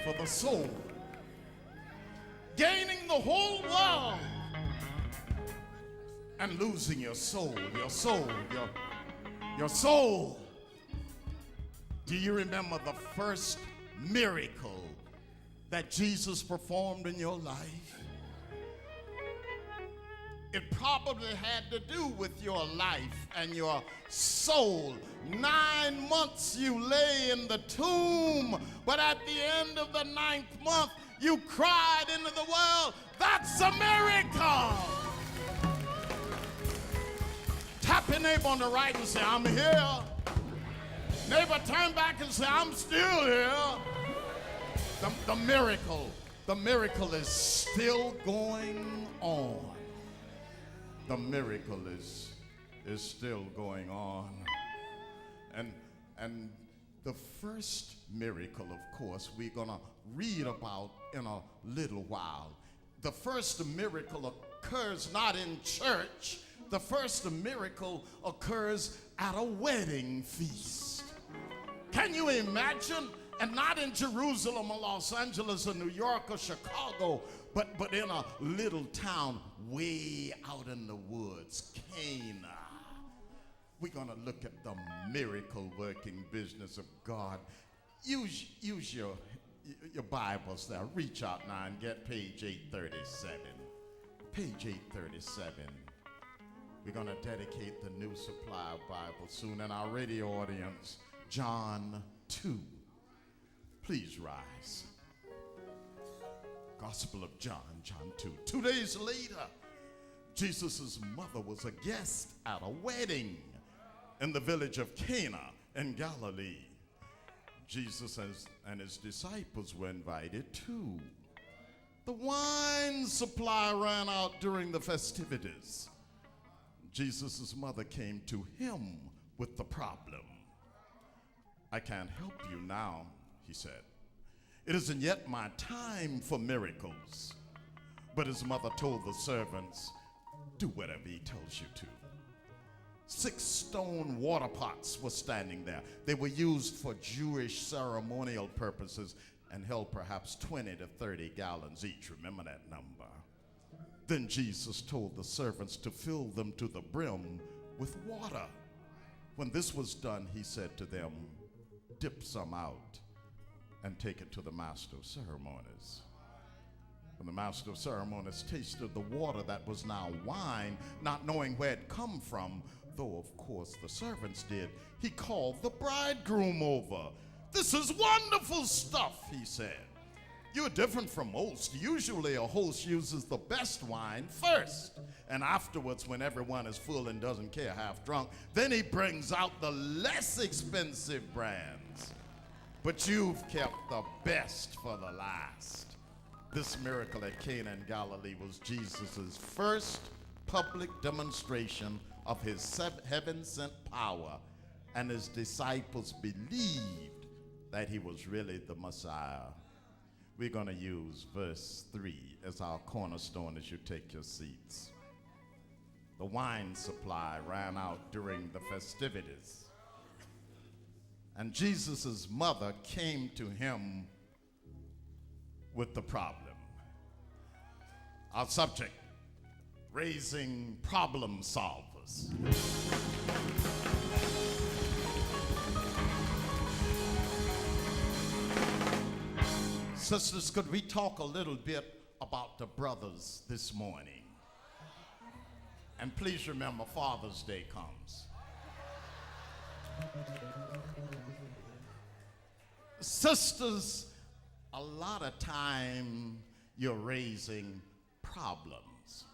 for the soul. Gaining the whole world and losing your soul, your soul, your soul. Do you remember the first miracle that Jesus performed in your life? It probably had to do with your life and your soul. 9 months you lay in the tomb, but at the end of the 9th month, you cried into the world. That's a miracle. Tap your neighbor on the right and say, I'm here. Neighbor, turn back and say, I'm still here. The miracle is still going on. The miracle is still going on. And the first miracle, of course, we're gonna read about in a little while. The first miracle occurs not in church. The first miracle occurs at a wedding feast. Can you imagine? And not in Jerusalem or Los Angeles or New York or Chicago, but in a little town way out in the woods, Cana. We're going to look at the miracle working business of God. Use your Bibles there. Reach out now and get page 837. Page 837. We're going to dedicate the New Supply Bible soon. And our radio audience, John 2. Please rise. Gospel of John, John 2. 2 days later, Jesus' mother was a guest at a wedding in the village of Cana in Galilee. Jesus and his disciples were invited too. The wine supply ran out during the festivities. Jesus' mother came to him with the problem. I can't help you now, he said. It isn't yet my time for miracles. But his mother told the servants, do whatever he tells you to. 6 stone water pots were standing there. They were used for Jewish ceremonial purposes and held perhaps 20 to 30 gallons each. Remember that number. Then Jesus told the servants to fill them to the brim with water. When this was done, he said to them, dip some out and take it to the master of ceremonies. When the master of ceremonies tasted the water that was now wine, not knowing where it come from, though of course the servants did, he called the bridegroom over. This is wonderful stuff, he said. You're different from most. Usually a host uses the best wine first, and afterwards, when everyone is full and doesn't care, half drunk, then he brings out the less expensive brands. But you've kept the best for the last. This miracle at Cana in Galilee was Jesus' first public demonstration of his heaven-sent power, and his disciples believed that he was really the Messiah. We're going to use verse 3 as our cornerstone as you take your seats. The wine supply ran out during the festivities, and Jesus' mother came to him with the problem. Our subject, raising problem solvers. Sisters, could we talk a little bit about the brothers this morning? And please remember, Father's Day comes. Sisters, a lot of time you're raising problems.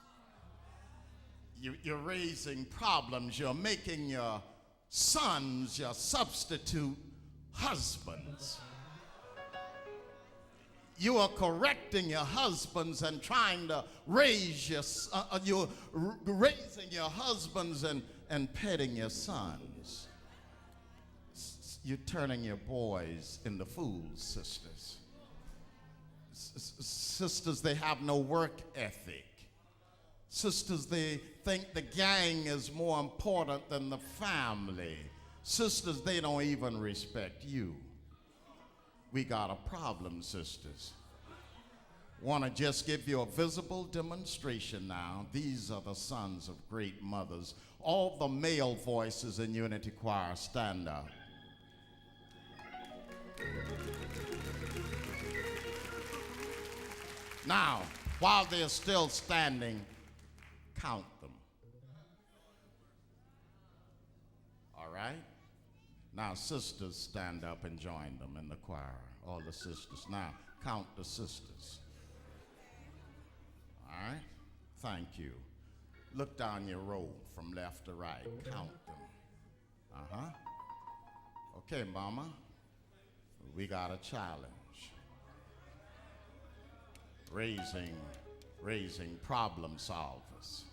You're raising problems. You're making your sons your substitute husbands. You are correcting your husbands and trying to raise you're raising your husbands and petting your sons. You're turning your boys into fools, sisters. Sisters, they have no work ethic. Sisters, they think the gang is more important than the family. Sisters, they don't even respect you. We got a problem, sisters. Want to just give you a visible demonstration now. These are the sons of great mothers. All the male voices in Unity Choir, stand up. Now, while they're still standing, count them. All right? Now, sisters, stand up and join them in the choir. All the sisters. Now, count the sisters. All right? Thank you. Look down your row from left to right. Count them. Uh-huh. Okay, Mama. We got a challenge. Raising problem solvers.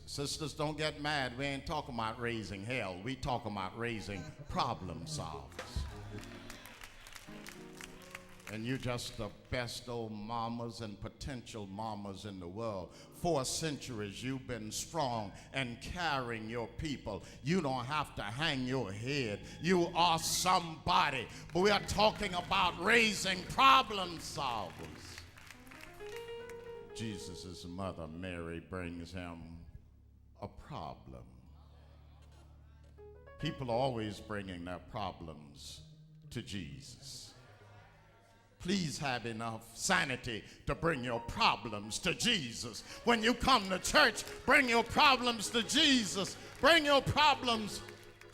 Sisters, don't get mad. We ain't talking about raising hell. We talking about raising problem solvers. And you just the best old mamas and potential mamas in the world. 4 centuries you've been strong and carrying your people. You don't have to hang your head. You are somebody. But we are talking about raising problem solvers. Jesus' mother, Mary, brings him a problem. People are always bringing their problems to Jesus. Please have enough sanity to bring your problems to Jesus. When you come to church, bring your problems to Jesus. Bring your problems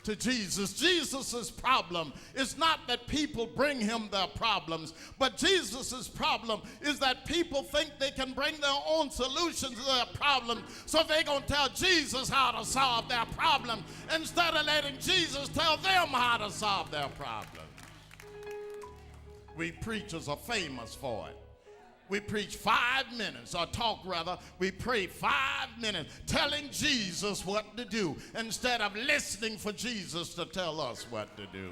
to Jesus. Jesus' problem is not that people bring him their problems, but Jesus' problem is that people think they can bring their own solutions to their problems, so they're going to tell Jesus how to solve their problem instead of letting Jesus tell them how to solve their problem. We preachers are famous for it. We preach 5 minutes, or talk rather, we pray 5 minutes telling Jesus what to do instead of listening for Jesus to tell us what to do.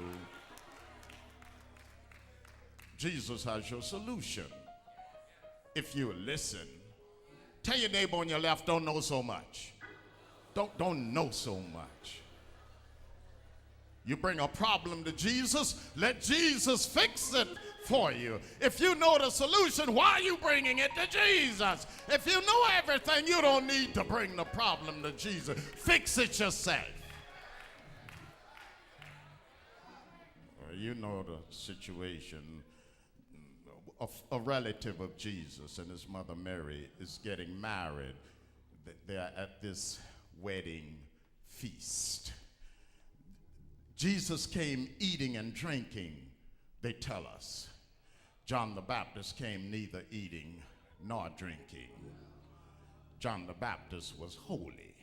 Jesus has your solution if you listen. Tell your neighbor on your left, don't know so much. Don't know so much. You bring a problem to Jesus, let Jesus fix it for you. If you know the solution, why are you bringing it to Jesus? If you know everything, you don't need to bring the problem to Jesus. Fix it yourself. You know the situation. A relative of Jesus and his mother Mary is getting married. They're at this wedding feast. Jesus came eating and drinking, they tell us. John the Baptist came neither eating nor drinking. John the Baptist was holy.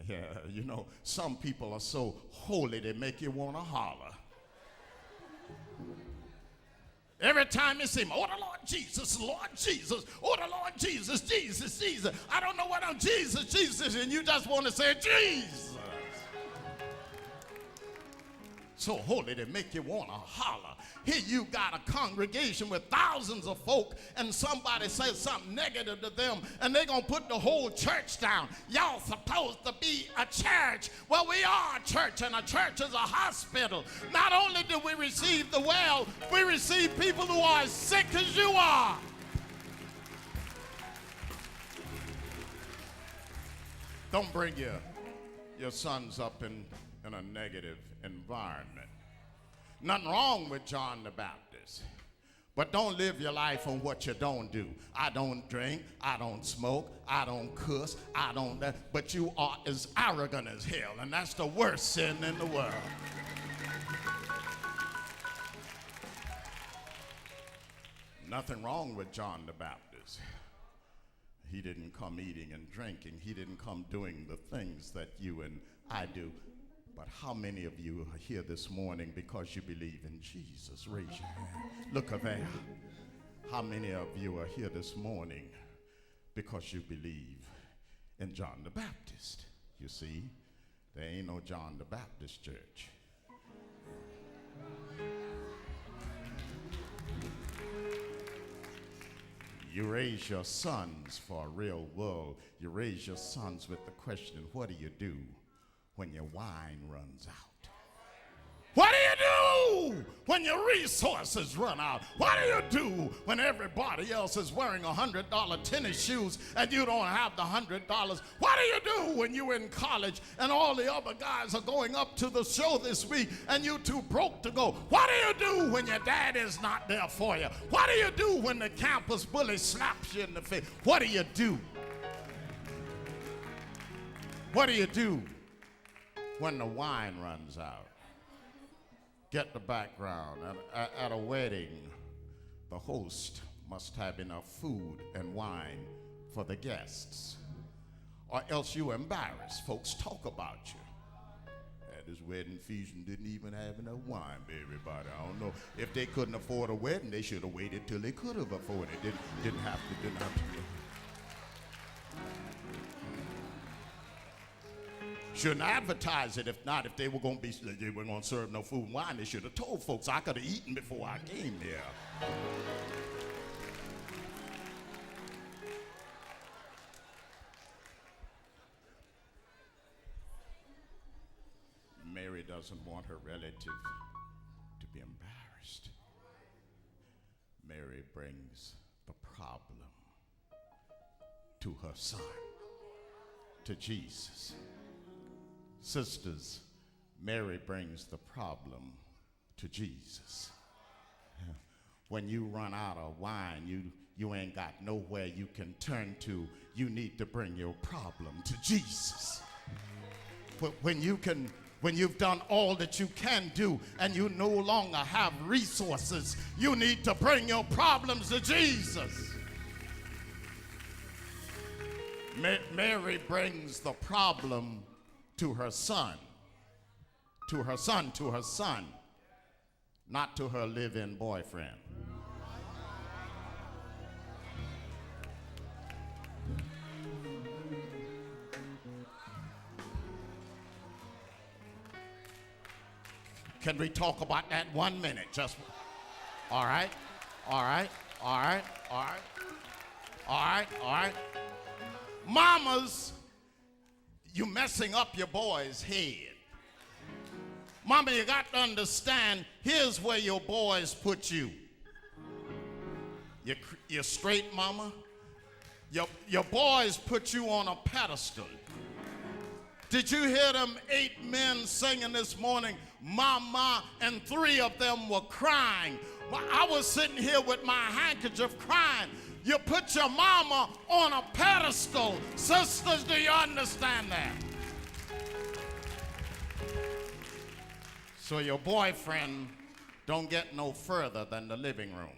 Yeah, you know, some people are so holy they make you want to holler. Every time you see him, oh, the Lord Jesus, oh, the Lord Jesus, Jesus, Jesus. I don't know what I'm Jesus, Jesus, and you just want to say Jesus. So holy they make you want to holler. Here you got a congregation with thousands of folk, and somebody says something negative to them, and they're going to put the whole church down. Y'all supposed to be a church. Well, we are a church, and a church is a hospital. Not only do we receive the well, we receive people who are as sick as you are. Don't bring your sons up in a negative environment. Nothing wrong with John the Baptist, but don't live your life on what you don't do. I don't drink, I don't smoke, I don't cuss, I don't that, but you are as arrogant as hell, and that's the worst sin in the world. Nothing wrong with John the Baptist. He didn't come eating and drinking. He didn't come doing the things that you and I do. But how many of you are here this morning because you believe in Jesus? Raise your hand. Look at there. How many of you are here this morning because you believe in John the Baptist? You see, there ain't no John the Baptist church. You raise your sons for a real world. You raise your sons with the question, what do you do when your wine runs out? What do you do when your resources run out? What do you do when everybody else is wearing $100 tennis shoes and you don't have the $100? What do you do when you're in college and all the other guys are going up to the show this week and you too broke to go? What do you do when your dad is not there for you? What do you do when the campus bully slaps you in the face? What do you do? What do you do when the wine runs out? Get the background. At a wedding, the host must have enough food and wine for the guests, or else you embarrass. Folks talk about you. At this wedding feast and didn't even have enough wine for everybody. I don't know. If they couldn't afford a wedding, they should have waited till they could have afforded it. Didn't have to. Shouldn't advertise it. If they were going to serve no food and wine, they should have told folks I could have eaten before I came here. Mary doesn't want her relative to be embarrassed. Mary brings the problem to her son, to Jesus. Sisters, Mary brings the problem to Jesus. When you run out of wine, you ain't got nowhere you can turn to. You need to bring your problem to Jesus. But when you've done all that you can do and you no longer have resources, you need to bring your problems to Jesus. Mary brings the problem to her son, not to her live-in boyfriend. Can we talk about that 1 minute? Just, all right. Mamas, you messing up your boy's head. Mama, you got to understand, here's where your boys put you. You're straight, mama. Your boys put you on a pedestal. Did you hear them 8 men singing this morning, Mama, and 3 of them were crying? I was sitting here with my handkerchief crying. You put your mama on a pedestal. Sisters, do you understand that? So your boyfriend don't get no further than the living room.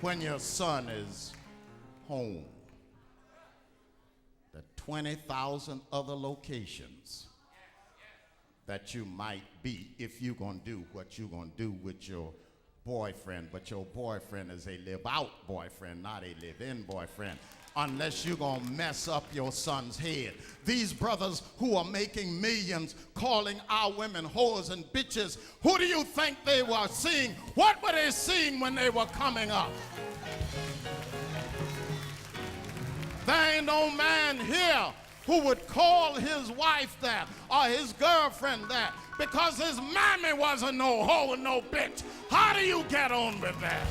When your son is home, the 20,000 other locations that you might be if you're going to do what you're going to do with your boyfriend, but your boyfriend is a live-out boyfriend, not a live-in boyfriend, unless you're going to mess up your son's head. These brothers who are making millions calling our women whores and bitches, who do you think they were seeing? What were they seeing when they were coming up? There ain't no man here who would call his wife that or his girlfriend that because his mammy wasn't no hoe and no bitch. How do you get on with that?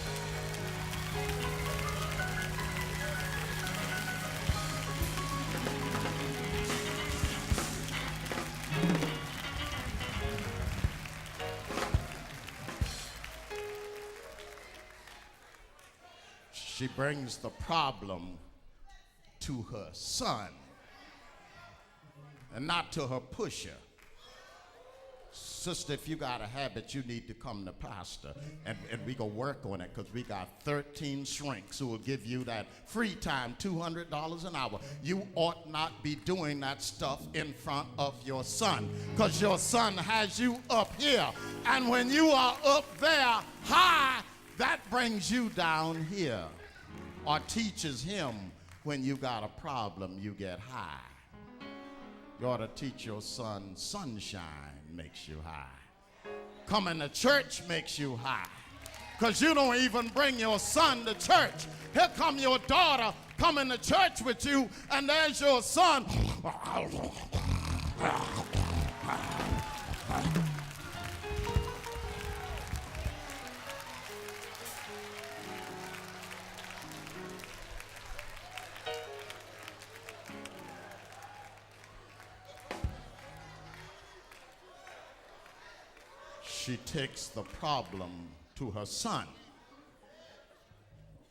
She brings the problem to her son and not to her pusher. sister, if you got a habit, you need to come to pastor. And we go work on it because we got 13 shrinks who will give you that free time, $200 an hour. You ought not be doing that stuff in front of your son because your son has you up here. And when you are up there high, that brings you down here. Or teaches him when you got a problem, you get high. You ought to teach your son sunshine makes you high. Coming to church makes you high. Because you don't even bring your son to church. Here come your daughter coming to church with you, and there's your son. She takes the problem to her son.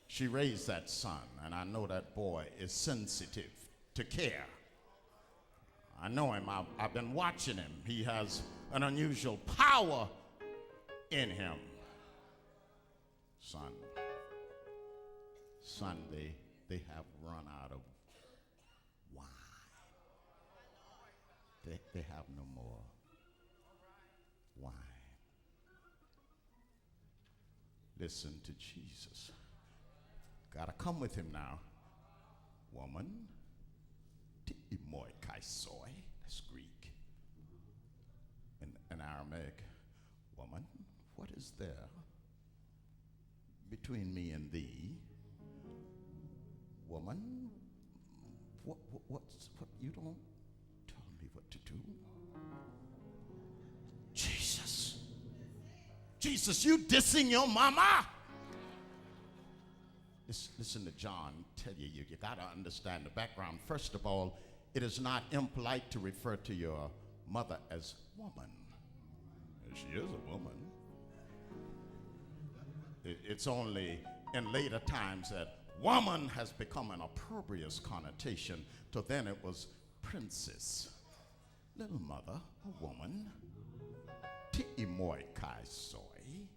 She raised that son, and I know that boy is sensitive to care. I know him. I've been watching him. He has an unusual power in him. Son, they have run out of wine. They have no more wine. Listen to Jesus. Gotta come with him now. Woman, moi kaisoi, that's Greek. In Aramaic, woman, what is there between me and thee? Woman, what you don't tell me what to do. Jesus, you dissing your mama? Listen to John tell you got to understand the background. First of all, it is not impolite to refer to your mother as woman. She is a woman. It's only in later times that woman has become an opprobrious connotation. Till then it was princess. Little mother, a woman. Moi kaisoi.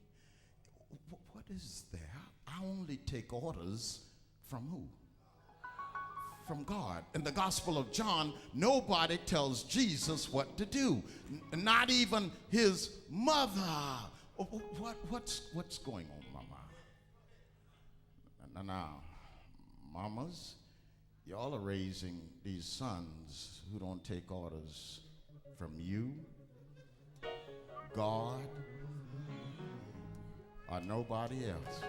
What is there? I only take orders from who? From God. In the Gospel of John, nobody tells Jesus what to do. Not even his mother. What's going on, Mama? Now, mamas, y'all are raising these sons who don't take orders from you, God, or nobody else.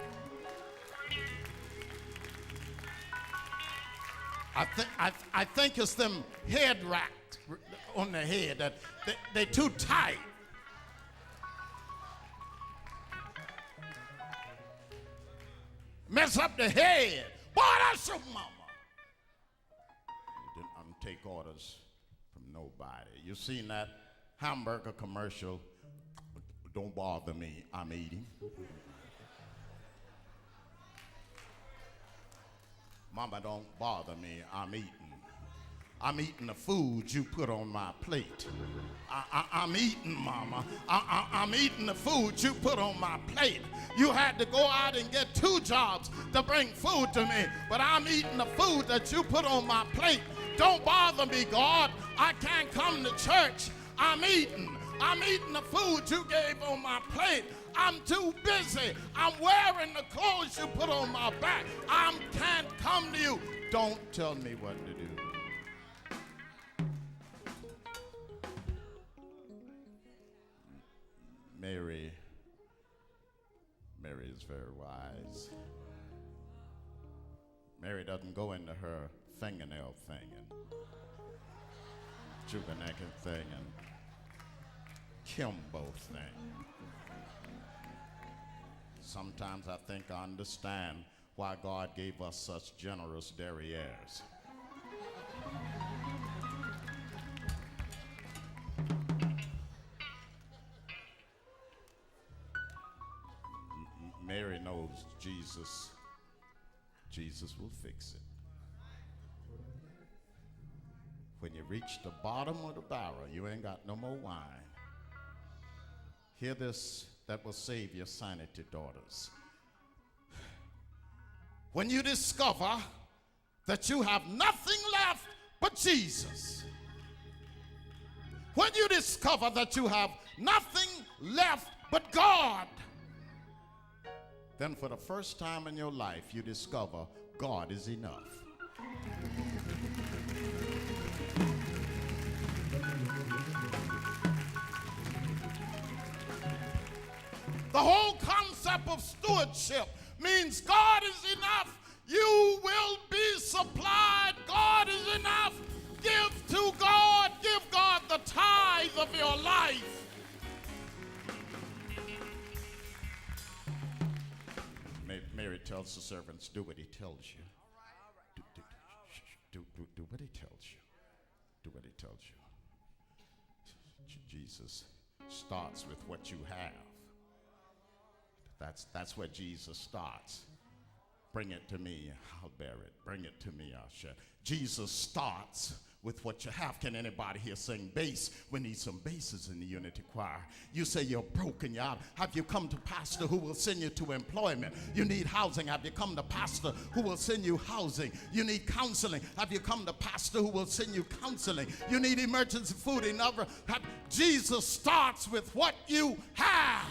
I think it's them head wrapped on the head that they're too tight. Mess up the head. Boy, that's your mama. You didn't take orders from nobody. You seen that hamburger commercial? Don't bother me, I'm eating. Mama, don't bother me, I'm eating. I'm eating the food you put on my plate. I'm eating, Mama. I'm eating the food you put on my plate. You had to go out and get 2 jobs to bring food to me, but I'm eating the food that you put on my plate. Don't bother me, God. I can't come to church. I'm eating. I'm eating the food you gave on my plate. I'm too busy. I'm wearing the clothes you put on my back. I can't come to you. Don't tell me what to do. Mary is very wise. Mary doesn't go into her fingernail thing and Juveneckin thing and Kimbo thing. Sometimes I think I understand why God gave us such generous derrieres. Mary knows Jesus will fix it. When you reach the bottom of the barrel, you ain't got no more wine. Hear this that will save your sanity, daughters. When you discover that you have nothing left but Jesus, when you discover that you have nothing left but God, then for the first time in your life you discover God is enough. The whole concept of stewardship means God is enough. You will be supplied. God is enough. Give to God. Give God the tithe of your life. Mary tells the servants, do what he tells you. Do what he tells you. Do what he tells you. Jesus starts with what you have. That's where Jesus starts. Bring it to me, I'll bear it. Bring it to me, I'll share. Jesus starts with what you have. Can anybody here sing bass? We need some basses in the unity choir. You say you're broken, you're out. Have you come to pastor who will send you to employment? You need housing. Have you come to pastor who will send you housing? You need counseling. Have you come to pastor who will send you counseling? You need emergency food. Jesus starts with what you have.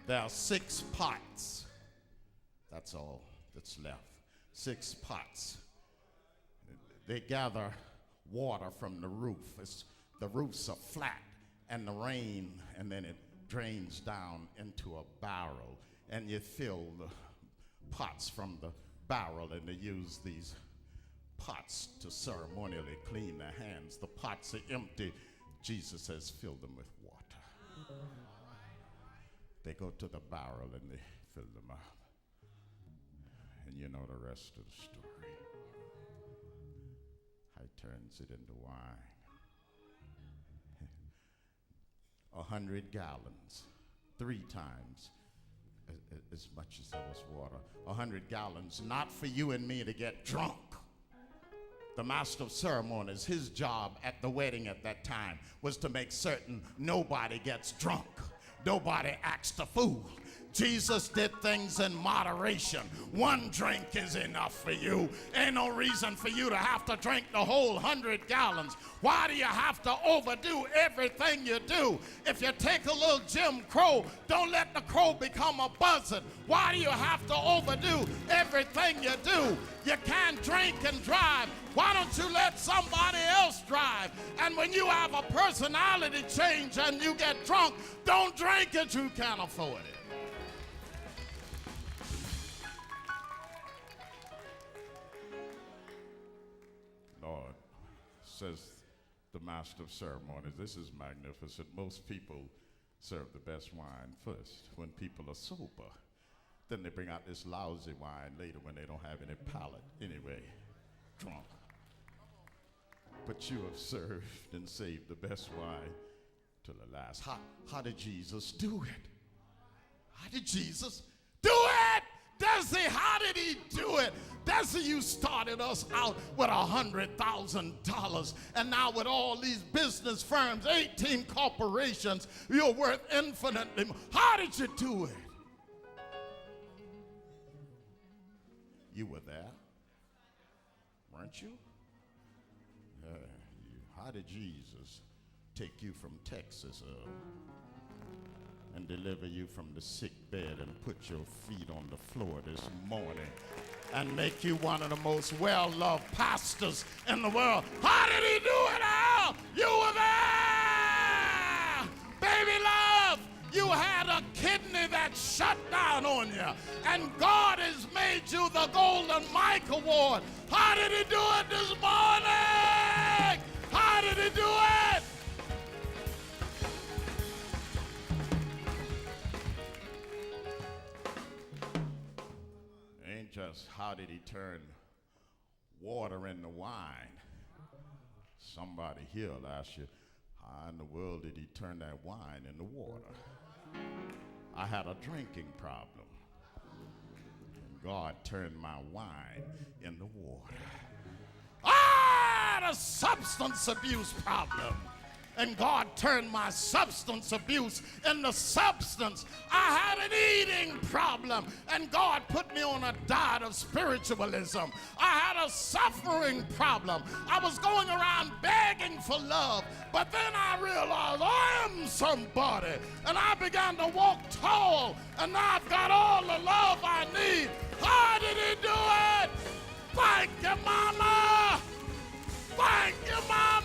There are 6 pots. That's all that's left. 6 pots. They gather water from the roof. The roofs are flat, and the rain, and then it drains down into a barrel, and you fill the pots from the barrel, and they use these pots to ceremonially clean their hands. The pots are empty. Jesus says, fill them with water. They go to the barrel and they fill them up. And you know the rest of the story. He turns it into wine. 100 gallons, 3 times as much as there was water. 100 gallons, not for you and me to get drunk. The master of ceremonies, his job at the wedding at that time was to make certain nobody gets drunk. Nobody acts the fool. Jesus did things in moderation. 1 drink is enough for you. Ain't no reason for you to have to drink the whole 100 gallons. Why do you have to overdo everything you do? If you take a little Jim Crow, don't let the crow become a buzzard. Why do you have to overdo everything you do? You can't drink and drive. Why don't you let somebody else drive? And when you have a personality change and you get drunk, don't drink it, you can't afford it. Lord, says the master of ceremonies, this is magnificent. Most people serve the best wine first when people are sober. Then they bring out this lousy wine later when they don't have any palate anyway, drunk. But you have served and saved the best wine to the last. How did Jesus do it? How did Jesus do it? Desi, how did he do it? Desi, you started us out with $100,000, and now with all these business firms, 18 corporations, you're worth infinitely more. How did you do it? You were there, weren't you? How did Jesus take you from Texas and deliver you from the sick bed and put your feet on the floor this morning and make you one of the most well-loved pastors in the world? How did he do it, Al? You were there! Baby love, you had a kidney that shut down on you, and God has made you the Golden Mike Award. How did he do it this morning? How did he do it? Ain't just how did he turn water into wine. Somebody here will ask you, how in the world did he turn that wine into water? I had a drinking problem. And God turned my wine into water. I had a substance abuse problem. and God turned my substance abuse into substance. I had an eating problem, and God put me on a diet of spiritualism. I had a suffering problem. I was going around begging for love, but then I realized I am somebody, and I began to walk tall, and now I've got all the love I need. How did he do it? Thank you, Mama. Thank you, Mama.